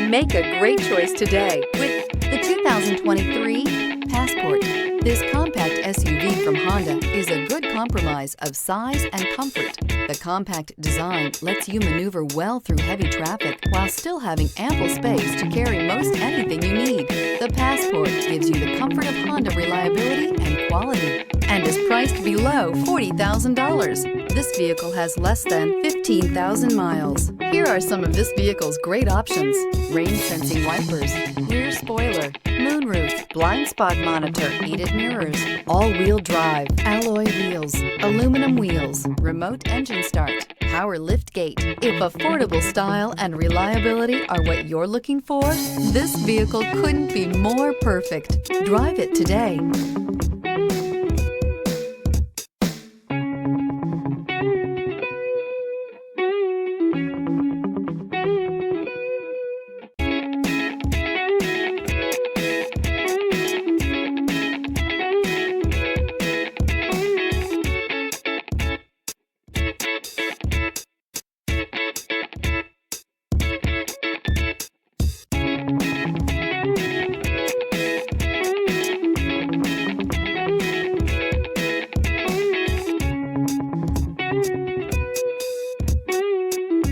Make a great choice today with the 2023 Passport. This compact SUV from Honda is a good compromise of size and comfort. The compact design lets you maneuver well through heavy traffic while still having ample space to carry most anything you need. The Passport gives you the comfort of Honda reliability and quality and is priced below $40,000. This vehicle has less than 15,000 miles. Here are some of this vehicle's great options: rain-sensing wipers, rear spoiler, moonroof, blind spot monitor, heated mirrors, all-wheel drive, alloy wheels, aluminum wheels, remote engine start, power lift gate. If affordable style and reliability are what you're looking for, this vehicle couldn't be more perfect. Drive it today.